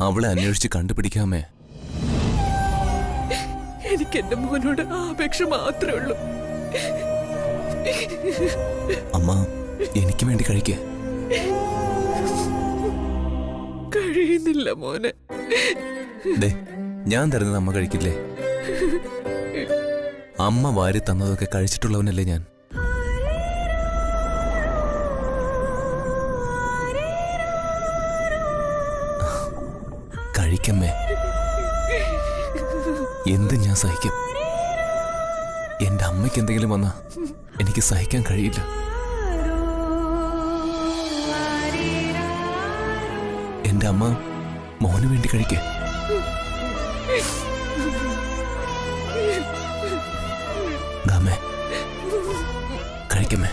അവളെ അന്വേഷിച്ച് കണ്ടുപിടിക്കാമേ. എനിക്ക് എന്റെ മോനോട് ആ അപേക്ഷ മാത്രമേ ഉള്ളൂ. അമ്മ എനിക്ക് വേണ്ടി കഴിക്കേ. കഴിയുന്നില്ല മോനെ. ഞാൻ തരുന്നത് അമ്മ കഴിക്കില്ലേ? അമ്മ വാരി തന്നതൊക്കെ കഴിച്ചിട്ടുള്ളവനല്ലേ ഞാൻ. കഴിക്കമ്മേ. എന്ത് ഞാൻ സഹിക്കും. എന്റെ അമ്മയ്ക്ക് എന്തെങ്കിലും വന്നാ എനിക്ക് സഹിക്കാൻ കഴിയില്ല. എന്റെ അമ്മ മോന് വേണ്ടി കഴിക്കേ. ദാമേ കഴിക്കമ്മേ.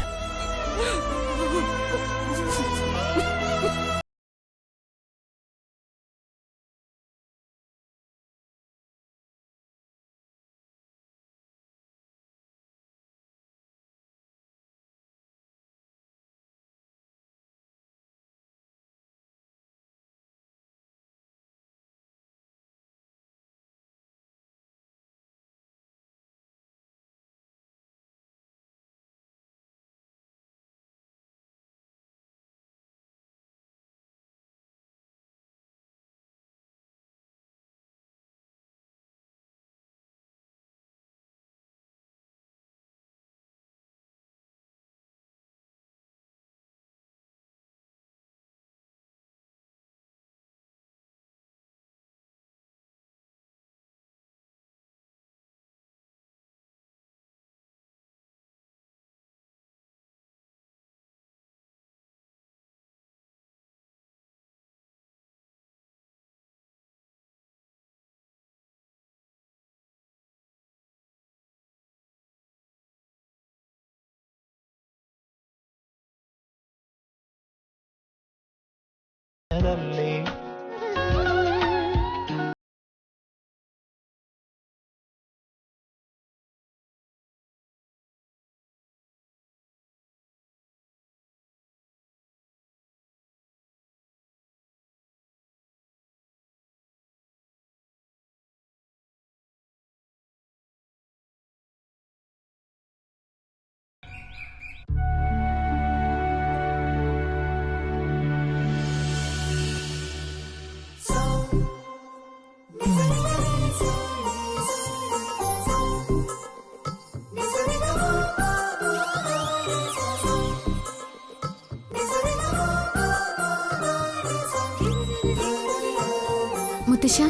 മുത്തശ്ശ,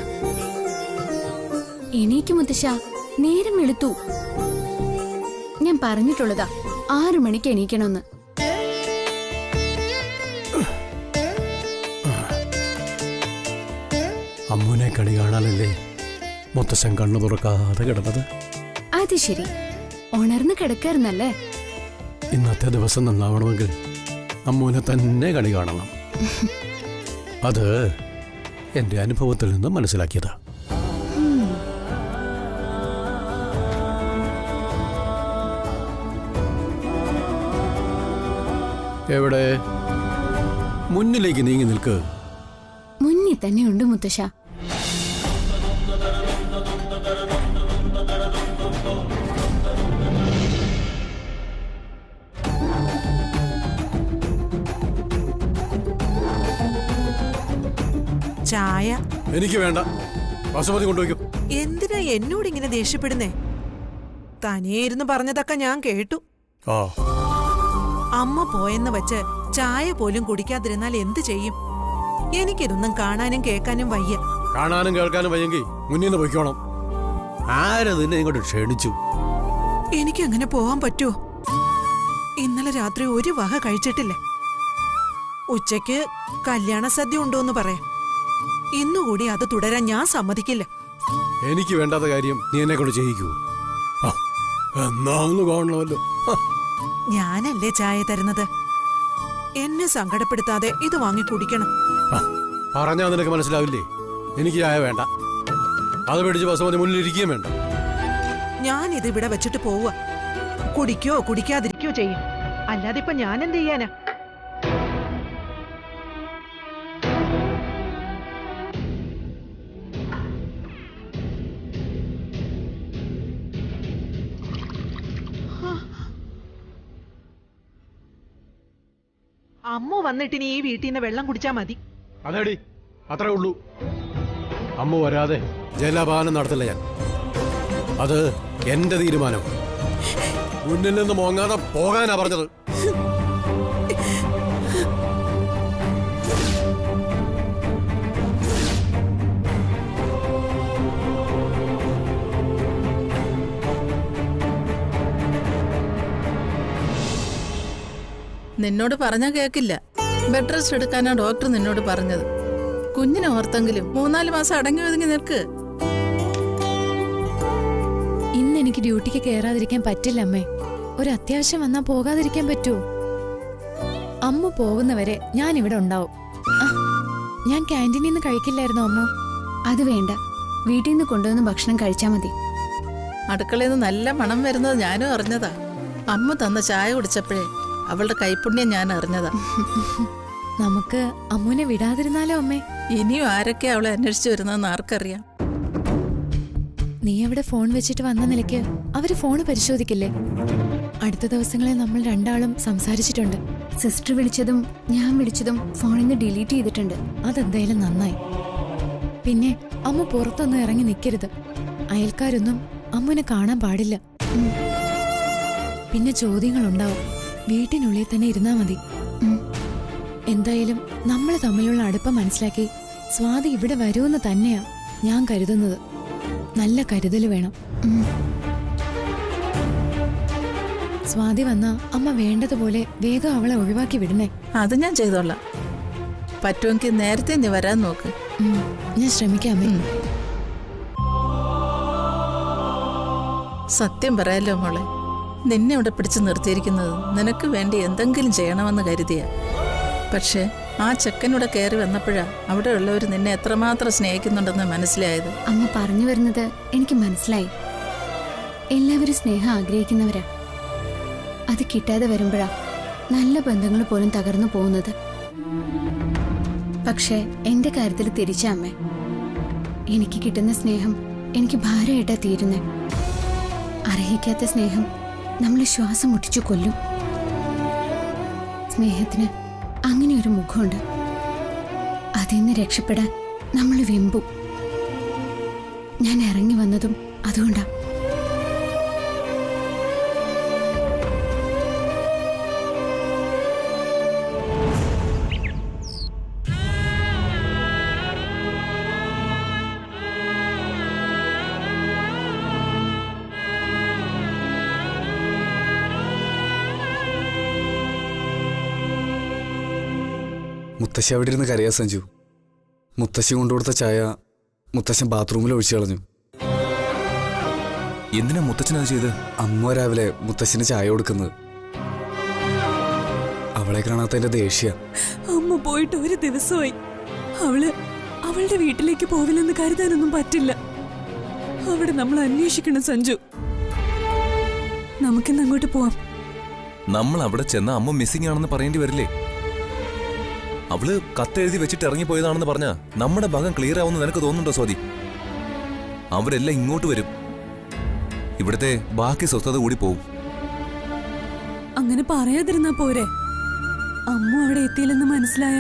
എണീക്ക് മുത്തശ്ശ, നേരം വെളുത്തു. ഞാൻ പറഞ്ഞിട്ടുള്ളതാ 6 മണിക്ക് എണീക്കണമെന്ന്. അമ്മൂനെ കണി കാണാനല്ലേ മുത്തശ്ശൻ കണ്ണു തുറക്കാതെ കിടന്നത്? അത് ശരി, ഉണർന്ന് കിടക്കാറുന്നല്ലേ? ഇന്നത്തെ ദിവസം നന്നാവണമെങ്കിൽ അമ്മൂനെ തന്നെ കണി കാണണം. അത് എന്റെ അനുഭവത്തിൽ നിന്ന് മനസ്സിലാക്കിയതാ. എവിടെ? മുന്നിലേക്ക് നീങ്ങി നിൽക്ക്. മുന്നിൽ തന്നെ ഉണ്ട് മുത്തശ്ശ. ചായ എനിക്ക് വേണ്ട. ബസുമതി കൊണ്ടുവയ്ക്കും. എന്തിനാ എന്നോട് ഇങ്ങനെ ദേഷ്യപ്പെടുന്നേ? തനിയെ ഇരുന്ന് പറഞ്ഞതൊക്കെ ഞാൻ കേട്ടു. അമ്മ പോയെന്ന് വെച്ച് ചായ പോലും കുടിക്കാതിരുന്നാൽ എന്ത് ചെയ്യും? എനിക്കിതൊന്നും കാണാനും കേൾക്കാനും വയ്യ. കാണാനും കേൾക്കാനും വയ്യെങ്കിൽ മുന്നിൽ നിന്ന് പൊയ്ക്കോണം. ആര് നിന്നെ ഇങ്ങോട്ട് ക്ഷണിച്ചു? എനിക്കങ്ങനെ പോവാൻ പറ്റുമോ? ഇന്നലെ രാത്രി ഒരു വക കഴിച്ചിട്ടില്ല. ഉച്ചയ്ക്ക് കല്യാണ സദ്യ ഉണ്ടോന്ന് പറയാം. ഇന്നുകൂടി അത് തുടരാൻ ഞാൻ സമ്മതിക്കില്ല. എനിക്ക് വേണ്ടാത്ത കാര്യം നീ എന്നെ കൊണ്ട് ചെയ്യിക്കൂ. എന്നാ ഒന്ന് കാണണമല്ലോ. ഞാനല്ലേ ചായ തരുന്നത്. എന്നെ സങ്കടപ്പെടുത്താതെ ഇത് വാങ്ങി കുടിക്കണം. പറഞ്ഞാ നിനക്ക് മനസ്സിലാവില്ലേ? എനിക്ക് ചായ വേണ്ട. അത് പേടിച്ച് ബസുമതി മുന്നിലിരിക്കുകയും വേണ്ട. ഞാനിത് ഇവിടെ വെച്ചിട്ട് പോവുക. കുടിക്കോ കുടിക്കാതിരിക്കോ ചെയ്യും. അല്ലാതെ ഇപ്പൊ ഞാൻ എന്ത് ചെയ്യാനാ? അമ്മ വന്നിട്ടിനി ഈ വീട്ടിൽ നിന്ന് വെള്ളം കുടിച്ചാ മതി. അതേടി, അത്രേ ഉള്ളൂ. അമ്മ വരാതെ ജലപാനം നടത്തില്ല ഞാൻ. അത് എന്റെ തീരുമാനം. മുന്നിൽ നിന്ന് മോങ്ങാതെ പോകാനാ പറഞ്ഞത്. നിന്നോട് പറഞ്ഞാ കേക്കില്ല. ബെഡ് റെസ്റ്റ് എടുക്കാനാ ഡോക്ടർ നിന്നോട് പറഞ്ഞത്. കുഞ്ഞിനെ ഓർത്തെങ്കിലും 3-4 മാസം അടങ്ങി ഒതുങ്ങി നിൽക്ക്. ഇന്ന് എനിക്ക് ഡ്യൂട്ടിക്ക് കയറാതിരിക്കാൻ പറ്റില്ല അമ്മേ. ഒരു അത്യാവശ്യം വന്നാ പോകാതിരിക്കാൻ പറ്റൂ? അമ്മ പോകുന്നവരെ ഞാൻ ഇവിടെ ഉണ്ടാവും. ഞാൻ ക്യാൻറ്റീനിൽ നിന്ന് കഴിക്കില്ലായിരുന്നോ അമ്മ? അത് വേണ്ട, വീട്ടിൽ നിന്ന് കൊണ്ടുവന്ന് ഭക്ഷണം കഴിച്ചാ മതി. അടുക്കളയിൽ നിന്ന് നല്ല മണം വരുന്നത് ഞാനും അറിഞ്ഞതാ. അമ്മ തന്ന ചായ കുടിച്ചപ്പോഴേ അവളുടെ കൈപ്പുണ്യം ഞാൻ അറിഞ്ഞതാ. നമുക്ക് അമ്മുനെ വിടാതിരുന്നാലോ അമ്മേ? ഇനിയും ആരൊക്കെ അവളെ അന്വേഷിച്ചു വരുന്നതെന്ന് ആർക്കറിയാം. നീ അവിടെ ഫോൺ വെച്ചിട്ട് വന്ന നിലയ്ക്ക് അവര് ഫോണ് പരിശോധിക്കില്ലേ? അടുത്ത ദിവസങ്ങളിൽ നമ്മൾ രണ്ടാളും സംസാരിച്ചിട്ടുണ്ട്. സിസ്റ്റർ വിളിച്ചതും ഞാൻ വിളിച്ചതും ഫോണിൽ നിന്ന് ഡിലീറ്റ് ചെയ്തിട്ടുണ്ട്. അതെന്തായാലും നന്നായി. പിന്നെ അമ്മ പുറത്തൊന്നും ഇറങ്ങി നിൽക്കരുത്. അയൽക്കാരൊന്നും അമ്മുനെ കാണാൻ പാടില്ല. പിന്നെ ചോദ്യങ്ങളുണ്ടാവും. വീട്ടിനുള്ളിൽ തന്നെ ഇരുന്നാ മതി. എന്തായാലും നമ്മൾ തമ്മിലുള്ള അടുപ്പം മനസ്സിലാക്കി സ്വാതി ഇവിടെ വരുമെന്ന് തന്നെയാ ഞാൻ കരുതുന്നത്. നല്ല കരുതൽ വേണം. സ്വാതി വന്നാ അമ്മ വേണ്ടതുപോലെ വേഗം അവളെ ഒഴിവാക്കി വിടണേ. അത് ഞാൻ ചെയ്തോളാം. പറ്റുമെങ്കിൽ നേരത്തെ നീ വരാൻ നോക്ക്. ഞാൻ ശ്രമിക്കാമേ. സത്യം പറയാലോ മോളെ, നിന്നെ ഇവിടെ പിടിച്ചു നിർത്തിയിരിക്കുന്നത് നിനക്ക് വേണ്ടി എന്തെങ്കിലും ചെയ്യണമെന്ന് കരുതിയ. പക്ഷെ ആ ചെക്കനൂടെ കയറി വന്നപ്പോഴാ അവിടെ ഉള്ളവർ നിന്നെ എത്രമാത്രം സ്നേഹിക്കുന്നുണ്ടെന്ന് മനസ്സിലായത്. അമ്മ പറഞ്ഞു വരുന്നത് എനിക്ക് മനസ്സിലായി. എല്ലാവരും സ്നേഹം ആഗ്രഹിക്കുന്നവരാ. അത് കിട്ടാതെ വരുമ്പോഴാ നല്ല ബന്ധങ്ങൾ പോലും തകർന്നു പോകുന്നത്. പക്ഷെ എന്റെ കാര്യത്തിൽ തിരിച്ച അമ്മ, എനിക്ക് കിട്ടുന്ന സ്നേഹം എനിക്ക് ഭാരമായിട്ടാ തീരുന്നേ. അർഹിക്കാത്ത സ്നേഹം നമ്മളെ ശ്വാസം മുട്ടിച്ചു കൊല്ലും. സ്നേഹത്തിന് അങ്ങനെ ഒരു മുഖമുണ്ട്. അതിൽ നിന്ന് രക്ഷപ്പെടാൻ നമ്മൾ വെമ്പും. ഞാൻ ഇറങ്ങി വന്നതും അതുകൊണ്ടാ. മുത്തശ്ശി അവിടെ ഇരുന്ന് കരയാ സഞ്ജു. മുത്തശ്ശി കൊണ്ടുകൊടുത്ത ചായ മുത്തശ്ശൻ ബാത്റൂമിൽ ഒഴിച്ചു കളഞ്ഞു. എന്തിനാ മുത്തച്ഛനത് ചെയ്ത്? അമ്മ രാവിലെ മുത്തശ്ശിന് ചായ കൊടുക്കുന്നത്. അവളെ കാണാത്തതിന്റെ ദേഷ്യ. അമ്മ പോയിട്ട് ഒരു ദിവസമായി. അവളുടെ വീട്ടിലേക്ക് പോവില്ലെന്ന് കരുതാനൊന്നും പറ്റില്ല. അവിടെ നമ്മൾ അന്വേഷിക്കണം സഞ്ജു. നമുക്കിന്ന് അങ്ങോട്ട് പോവാം. നമ്മൾ അവിടെ ചെന്ന അമ്മ മിസ്സിംഗ് ആണെന്ന് പറയേണ്ടി വരില്ലേ? അവള് കത്തെഴുതി വെച്ചിട്ട് ഇറങ്ങിപ്പോയതാണെന്ന് പറഞ്ഞാ നമ്മുടെ ഭാഗം ക്ലിയർ ആവുമെന്ന് നിനക്ക് തോന്നുന്നുണ്ടോ സ്വാതി? അവരെല്ലാം ഇങ്ങോട്ട് വരും. ഇവിടുത്തെ ബാക്കി സ്വസ്ഥത കൂടി പോവും. അങ്ങനെ പറയാതിരുന്നാ പോരെ? അമ്മ അവിടെ എത്തിയില്ലെന്ന് മനസ്സിലായ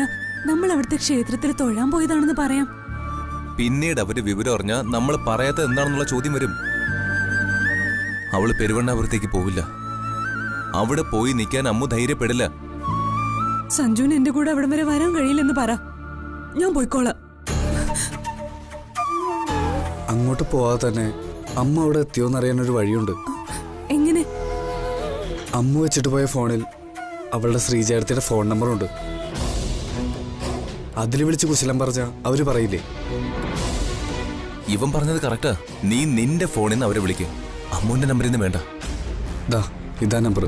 നമ്മൾ അവിടുത്തെ ക്ഷേത്രത്തിൽ തൊഴാൻ പോയതാണെന്ന് പറയാം. പിന്നീട് അവര് വിവരം അറിഞ്ഞാ നമ്മൾ പറയാത്ത എന്താണെന്നുള്ള ചോദ്യം വരും. അവള് പെരുവണ്ണാപുരത്തേക്ക് പോവില്ല. അവിടെ പോയി നിൽക്കാൻ അമ്മ ധൈര്യപ്പെടില്ല. സഞ്ജുവിന് എന്റെ കൂടെ അവിടം വരെ വരാൻ കഴിയില്ലെന്ന് പറ, ഞാൻ പോയിക്കോളാം. അങ്ങോട്ട് പോവാതെ തന്നെ അമ്മ അവിടെ എത്തിയോന്നറിയാനൊരു വഴിയുണ്ട്. എങ്ങനെ? അമ്മ വെച്ചിട്ട് പോയ ഫോണിൽ അവളുടെ ശ്രീജയത്തിയുടെ ഫോൺ നമ്പറുണ്ട്. അതിൽ വിളിച്ച് കുശലം പറഞ്ഞാ അവര് പറയില്ലേ? ഇവൻ പറഞ്ഞത് കറക്റ്റാ. നീ നിന്റെ ഫോണിൽ നിന്ന് അവരെ വിളിക്കുക. അമ്മുവിന്റെ നമ്പറിൽ നിന്ന് വേണ്ട. ദാ ഇതാ നമ്പർ.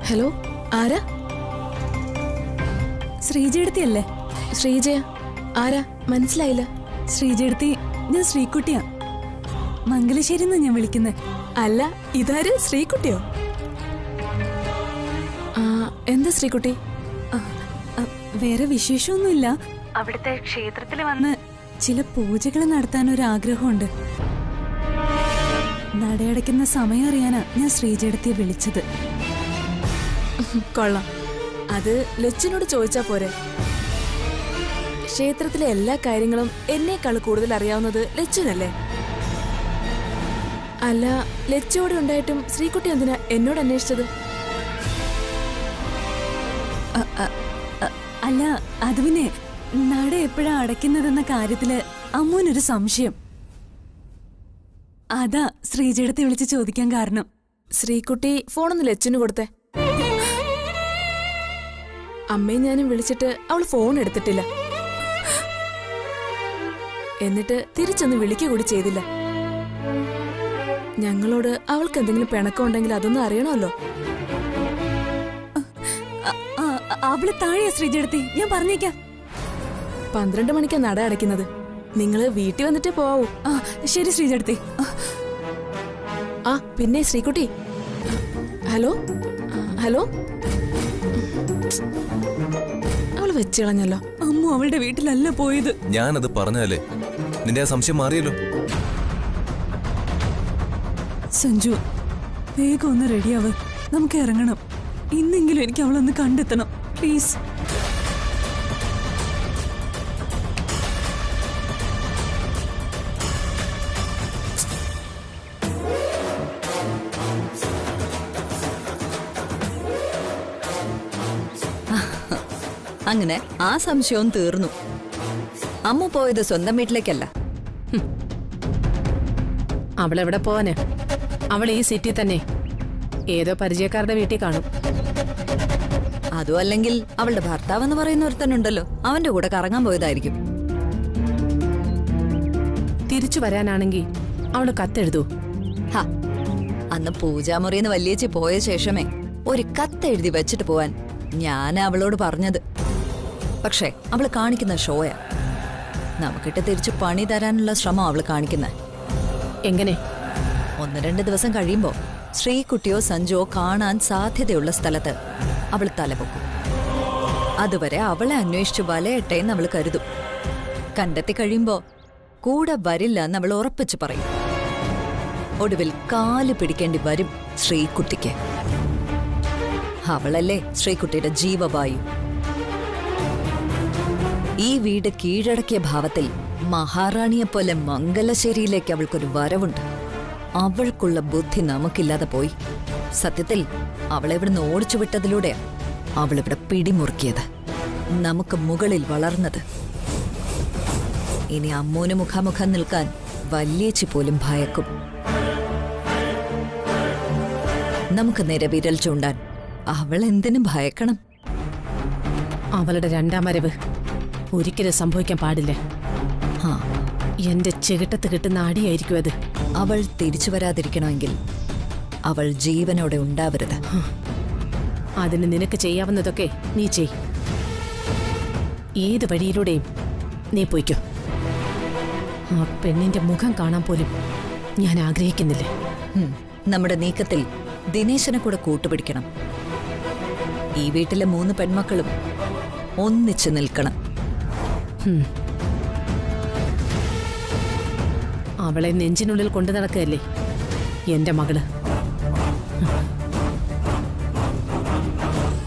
ഹലോ, ആരാ? ശ്രീജയെടുത്തിയല്ലേ? ശ്രീജയ ആരാ? മനസ്സിലായില്ല. ശ്രീജയെടുത്തി, ഞാൻ ശ്രീകുട്ടിയാ. മംഗലശ്ശേരിന്നാ ഞാൻ വിളിക്കുന്നത്. അല്ല, ഇതാര്? ശ്രീകുട്ടിയോ? എന്താ ശ്രീകുട്ടി? വേറെ വിശേഷമൊന്നുമില്ല. അവിടുത്തെ ക്ഷേത്രത്തിൽ വന്ന് ചില പൂജകൾ നടത്താൻ ഒരു ആഗ്രഹമുണ്ട്. നടയടയ്ക്കുന്ന സമയം അറിയാനാ ഞാൻ ശ്രീജേടത്തിയെ വിളിച്ചത്. കൊള്ളാം. അത് ലച്ചുനോട് ചോദിച്ചാ പോരെ? ക്ഷേത്രത്തിലെ എല്ലാ കാര്യങ്ങളും എന്നേക്കാൾ കൂടുതൽ അറിയാവുന്നത് ലച്ചുനല്ലേ? അല്ല, ലച്ചോടെ ഉണ്ടായിട്ടും ശ്രീകുട്ടി എന്തിനാ എന്നോട് അന്വേഷിച്ചത്? അല്ല, അത് പിന്നെ നട എപ്പോഴാ അടയ്ക്കുന്നതെന്ന കാര്യത്തില് അമ്മൂനൊരു സംശയം. അതാ ശ്രീജേടത്തെ വിളിച്ച് ചോദിക്കാൻ കാരണം. ശ്രീകുട്ടി ഫോണൊന്ന് ലച്ചുന് കൊടുത്തേ. അമ്മയും ഞാനും വിളിച്ചിട്ട് അവൾ ഫോൺ എടുത്തിട്ടില്ല. എന്നിട്ട് തിരിച്ചൊന്ന് വിളിക്കുക കൂടി ചെയ്തില്ല. ഞങ്ങളോട് അവൾക്ക് എന്തെങ്കിലും പിണക്കമുണ്ടെങ്കിൽ അതൊന്നും അറിയണമല്ലോ. അവള് താഴെയാ ശ്രീജേടത്തി, ഞാൻ പറഞ്ഞേക്കാം. 12 മണിക്കാ നട അടയ്ക്കുന്നത്. നിങ്ങള് വീട്ടിൽ വന്നിട്ടേ പോവൂ. ശരി ശ്രീജേടത്തി. ആ പിന്നെ ശ്രീകുട്ടി, ഹലോ ഹലോ. അവള് വെച്ച് കളഞ്ഞല്ലോ. അമ്മു അവളുടെ വീട്ടിലല്ല പോയത്. ഞാനത് പറഞ്ഞാലേ നിന്റെ ആ സംശയം മാറിയല്ലോ. സഞ്ജു, വേഗം ഒന്ന് റെഡിയാവ്, നമുക്ക് ഇറങ്ങണം. ഇന്നെങ്കിലും എനിക്ക് അവളൊന്ന് കണ്ടെത്തണം, പ്ലീസ്. അങ്ങനെ ആ സംശയവും തീർന്നു. അമ്മ പോയത് സ്വന്തം വീട്ടിലേക്കല്ല. അവളെവിടെ പോവാന്? അവൾ ഈ സിറ്റി തന്നെ ഏതോ പരിചയക്കാരുടെ വീട്ടിൽ കാണും. അതും അല്ലെങ്കിൽ അവളുടെ ഭർത്താവ് എന്ന് പറയുന്ന ഒരുത്തനുണ്ടല്ലോ, അവന്റെ കൂടെ കറങ്ങാൻ പോയതായിരിക്കും. തിരിച്ചു വരാനാണെങ്കിൽ അവള് കത്തെഴുതൂ. അന്ന് പൂജാമുറിന്ന് വല്യേച്ചി പോയ ശേഷമേ ഒരു കത്തെഴുതി വെച്ചിട്ട് പോവാൻ ഞാൻ അവളോട് പറഞ്ഞത്. പക്ഷേ അവള് കാണിക്കുന്ന ഷോയാ. നമുക്കിട്ട് തിരിച്ചു പണി തരാനുള്ള ശ്രമം അവള് കാണിക്കുന്ന. എങ്ങനെ? 1-2 ദിവസം കഴിയുമ്പോ ശ്രീകുട്ടിയോ സഞ്ജുവോ കാണാൻ സാധ്യതയുള്ള സ്ഥലത്ത് അവൾ തലപൊക്കും. അതുവരെ അവളെ അന്വേഷിച്ചു വലയട്ടെ എന്ന് അവൾ കരുതും. കണ്ടെത്തി കഴിയുമ്പോ കൂടെ വരില്ല എന്ന് അവൾ ഉറപ്പിച്ചു പറയും. ഒടുവിൽ കാല് പിടിക്കേണ്ടി വരും ശ്രീകുട്ടിക്ക്. അവളല്ലേ ശ്രീകുട്ടിയുടെ ജീവവായു. ഈ വീട് കീഴടക്കിയ ഭാവത്തിൽ മഹാറാണിയെപ്പോലെ മംഗലശ്ശേരിയിലേക്ക് അവൾക്കൊരു വരവുണ്ട്. അവൾക്കുള്ള ബുദ്ധി നമുക്കില്ലാതെ പോയി. സത്യത്തിൽ അവളെവിടുന്ന് ഓടിച്ചു വിട്ടതിലൂടെ അവളിവിടെ പിടിമുറുക്കിയത്, നമുക്ക് മുകളിൽ വളർന്നത്. ഇനി അമ്മൂന് മുഖാമുഖം നിൽക്കാൻ വല്യേച്ചി പോലും ഭയക്കും. നമുക്ക് നേരെ വിരൽ ചൂണ്ടാൻ അവൾ എന്തിനു ഭയക്കണം? അവളുടെ 2ാം വരവ് ഒരിക്കലും സംഭവിക്കാൻ പാടില്ല. എന്റെ ചെകിട്ടത്ത് കിട്ടുന്ന അടിയായിരിക്കും അത്. അവൾ തിരിച്ചു വരാതിരിക്കണമെങ്കിൽ അവൾ ജീവനോടെ ഉണ്ടാവരുത്. അതിന് നിനക്ക് ചെയ്യാവുന്നതൊക്കെ നീ ചെയ്. ഏത് വഴിയിലൂടെയും നീ പോയിക്കോ. ആ പെണ്ണിന്റെ മുഖം കാണാൻ പോലും ഞാൻ ആഗ്രഹിക്കുന്നില്ല. നമ്മുടെ നീക്കത്തിൽ ദിനേശനെ കൂടെ കൂട്ടുപിടിക്കണം. ഈ വീട്ടിലെ 3 പെൺമക്കളും ഒന്നിച്ചു നിൽക്കണം. അവളെ നെഞ്ചിനുള്ളിൽ കൊണ്ടു നടക്കുകയല്ലേ എന്റെ മകള്.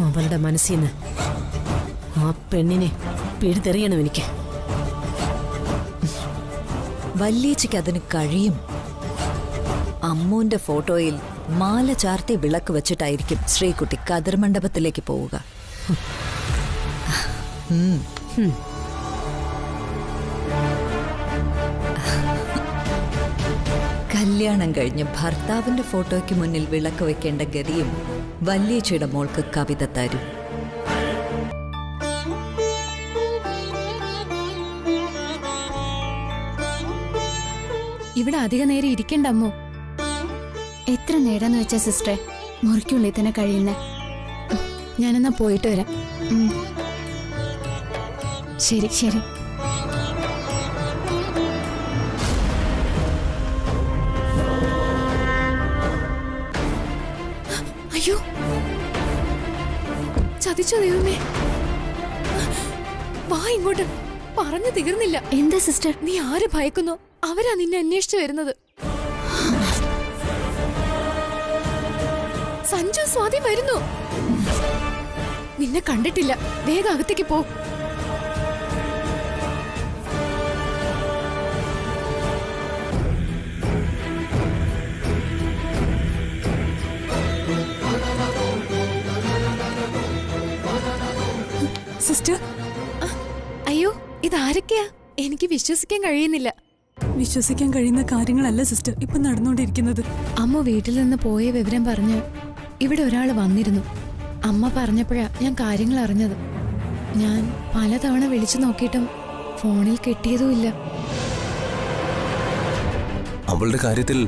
അവളുടെ മനസ്സിൽ നിന്ന് ആ പെണ്ണിനെ പിഴുതെറിയണം എനിക്ക്. വല്യേച്ചിക്ക് അതിന് കഴിയും. അമ്മൂന്റെ ഫോട്ടോയിൽ മാല ചാർത്തി വിളക്ക് വെച്ചിട്ടായിരിക്കും ശ്രീകുട്ടി കതിർമണ്ഡപത്തിലേക്ക് പോവുക. കല്യാണം കഴിഞ്ഞ് ഭർത്താവിന്റെ ഫോട്ടോയ്ക്ക് മുന്നിൽ വിളക്ക് വെക്കേണ്ട ഗതിയും വല്യേച്ചിയുടെ മോൾക്ക് കവിത തരും. ഇവിടെ അധിക നേരം ഇരിക്കണ്ട അമ്മോ. എത്ര നേരാന്ന് വെച്ചാ സിസ്റ്ററെ മുറിക്കുള്ളിൽ തന്നെ കഴിയുന്നേ. ഞാനെന്നാ പോയിട്ട് വരാം. ശരി ശരി. ചതിച്ചോ ദൈവമേ? വാ ഇങ്ങോട്ട്, പറഞ്ഞു തീർന്നില്ല. എന്താ സിസ്റ്റർ? നീ ആര് ഭയക്കുന്നോ അവരാ നിന്നെ അന്വേഷിച്ചു വരുന്നത്. സഞ്ജു, സ്വാതി വരുന്നു. നിന്നെ കണ്ടിട്ടില്ല, വേഗം അകത്തേക്ക് പോ. സിസ്റ്റർ, അയ്യോ, ഇതാരൊക്കെയാ? എനിക്ക് വിശ്വസിക്കാൻ കഴിയുന്നില്ല. വിശ്വസിക്കാൻ കഴിയുന്ന കാര്യങ്ങളല്ല സിസ്റ്റർ ഇപ്പൊ നടന്നുകൊണ്ടിരിക്കുന്നത്. അമ്മ വീട്ടിൽ നിന്ന് പോയ വിവരം പറഞ്ഞ് ഇവിടെ ഒരാൾ വന്നിരുന്നു. അമ്മ പറഞ്ഞപ്പോഴാ ഞാൻ കാര്യങ്ങൾ അറിഞ്ഞത്. ഞാൻ പലതവണ വിളിച്ചു നോക്കിയിട്ടും ഫോണിൽ കിട്ടിയതുമില്ല. അവളുടെ കാര്യത്തിൽ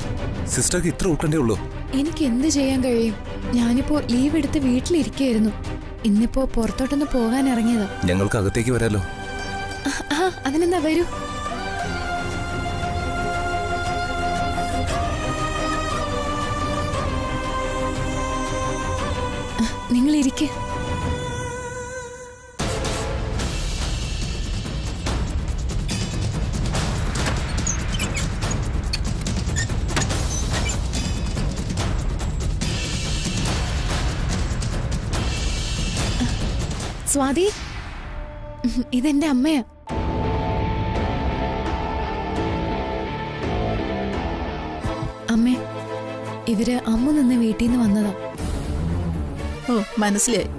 സിസ്റ്റർക്ക് ഇത്ര ഉൾക്കണ്ടേ? എനിക്ക് എന്ത് ചെയ്യാൻ കഴിയും? ഞാനിപ്പോ ലീവ് എടുത്ത് വീട്ടിലിരിക്കുകയായിരുന്നു. ഇന്നിപ്പോ പുറത്തോട്ടൊന്ന് പോകാൻ ഇറങ്ങിയതാ. ഞങ്ങൾക്ക് അകത്തേക്ക് വരാലോ? അതിനെന്താ, വരൂ. നിങ്ങൾ ഇരിക്ക്. സ്വാതി, ഇതെന്റെ അമ്മയാ. അമ്മേ, ഇവര് അമ്മ നിന്ന് വീട്ടിൽ നിന്ന് വന്നതാ. ഓ, മനസ്സിലായി.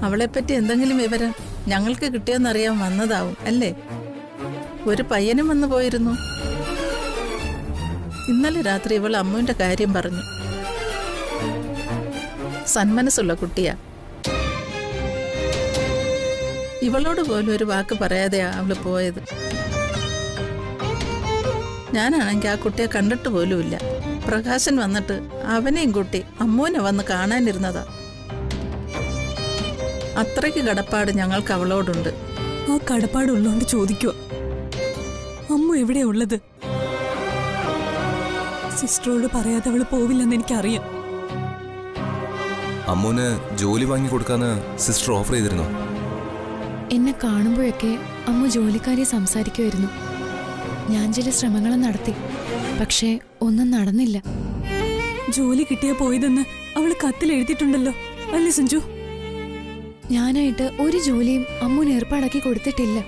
അവളെപ്പറ്റി എന്തെങ്കിലും വിവരം ഞങ്ങൾക്ക് കിട്ടിയെന്നറിയാൻ വന്നതാവും അല്ലേ? ഒരു പയ്യനും വന്നു പോയിരുന്നു. ഇന്നലെ രാത്രി ഇവൾ അമ്മുവിന്റെ കാര്യം പറഞ്ഞു. സന്മനസ്സുള്ള കുട്ടിയാ. ഇവളോട് പോലും ഒരു വാക്ക് പറയാതെയാ അവള് പോയത്. ഞാനാണെങ്കിൽ ആ കുട്ടിയെ കണ്ടിട്ട് പോലുമില്ല. പ്രകാശൻ വന്നിട്ട് അവനെയും കൂട്ടി അമ്മുവിനെ വന്ന് കാണാനിരുന്നതാ. അത്രയ്ക്ക് കടപ്പാട് ഞങ്ങൾക്ക് അവളോടുണ്ട്. ആ കടപ്പാടുള്ളോണ്ട് ചോദിക്കുക, അമ്മു എവിടെയാ ഉള്ളത്? സിസ്റ്ററോട് പറയാതെ അവള് പോവില്ലെന്ന് എനിക്കറിയാം. അമ്മുവിന് ജോലി വാങ്ങി കൊടുക്കാന്ന് സിസ്റ്റർ ഓഫർ ചെയ്തിരുന്നു. എന്നെ കാണുമ്പോഴൊക്കെ അമ്മ ജോലിക്കാരി സംസാരിക്കുമായിരുന്നു. ഞാൻ ചില ശ്രമങ്ങളും നടത്തി, പക്ഷേ ഒന്നും നടന്നില്ല. ജോലി കിട്ടിയാ പോയതെന്ന് അവള് കത്തിൽ എഴുതിയിട്ടുണ്ടല്ലോ, അല്ലേ സഞ്ജു? ഞാനായിട്ട് ഒരു ജോലിയും അമ്മുന് ഏർപ്പാടാക്കി കൊടുത്തിട്ടില്ല.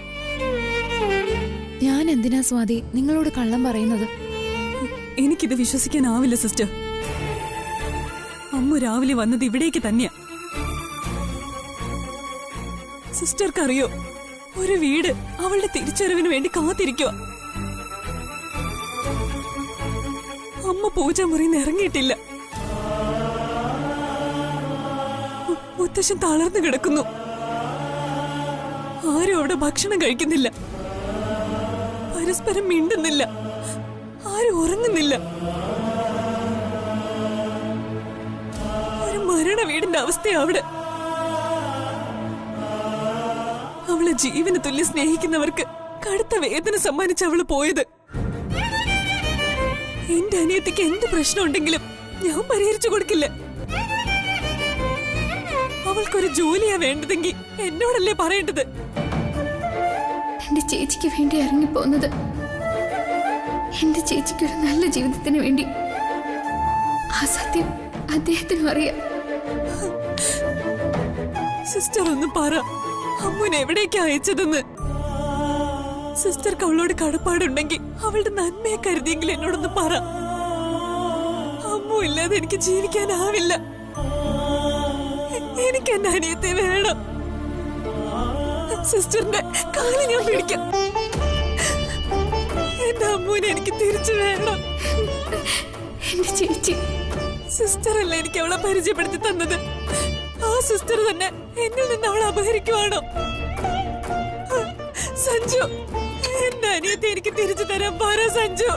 ഞാൻ എന്തിനാ സ്വാതി നിങ്ങളോട് കള്ളം പറയുന്നത്? എനിക്കിത് വിശ്വസിക്കാനാവില്ല സിസ്റ്റർ. അമ്മു രാവിലെ വന്നത് ഇവിടേക്ക് തന്നെയാ. സിസ്റ്റർക്കറിയോ, ഒരു വീട് അവളുടെ തിരിച്ചറിവിന് വേണ്ടി കാത്തിരിക്കുക. അമ്മ പൂജാമുറിന്ന് ഇറങ്ങിയിട്ടില്ല. മുത്തശ്ശൻ തളർന്നു കിടക്കുന്നു. ആരും അവിടെ ഭക്ഷണം കഴിക്കുന്നില്ല, പരസ്പരം മിണ്ടുന്നില്ല, ആരും ഉറങ്ങുന്നില്ല. ഒരു മരണ വീടിന്റെ അവസ്ഥയാ അവിടെ. അവളെ ജീവന് തുല്യം സ്നേഹിക്കുന്നവർക്ക് കടുത്ത വേദന സമ്മാനിച്ച് അവള് പോയത്. എന്റെ അനിയത്തിക്ക് എന്ത് പ്രശ്നം ഉണ്ടെങ്കിലും ഞാൻ പരിഹരിച്ചു കൊടുക്കില്ല. അവൾക്കൊരു ജോലിയാ വേണ്ടതെങ്കിൽ എന്നോടല്ലേ പറയേണ്ടത്? എന്റെ ചേച്ചിക്ക് വേണ്ടി ഇറങ്ങിപ്പോന്നത് എന്റെ ചേച്ചിക്കൊരു നല്ല ജീവിതത്തിന് വേണ്ടി. ആ സത്യം അദ്ദേഹത്തിനും അറിയാം. സിസ്റ്റർ ഒന്ന് പറ, അമ്മുനെ എവിടേക്കാ അയച്ചതെന്ന്. സിസ്റ്റർക്ക് അവളോട് കടപ്പാടുണ്ടെങ്കിൽ അവളുടെ നന്മയെ കരുതിയെങ്കിൽ എന്നോടൊന്ന് പറ. അമ്മു ഇല്ലാതെ എനിക്ക് ജീവിക്കാനാവില്ല. എനിക്ക് എന്റെ അനിയത്തെ വേണം. സിസ്റ്ററിന്റെ കാല് ഞാൻ പിടിക്കാം. എന്റെ അമ്മുവിനെ എനിക്ക് തിരിച്ചു വേണം. എന്റെ ചേച്ചി, സിസ്റ്റർ അല്ല എനിക്ക് അവളെ പരിചയപ്പെടുത്തി തന്നത്. ആ സിസ്റ്റർ തന്നെ എന്നിൽ നിന്ന് അവളെ അപഹരിക്കുവാണോ? സഞ്ജു, എന്റെ അനിയത്തെ എനിക്ക് തിരിച്ചു തരാൻ പറ സഞ്ജു.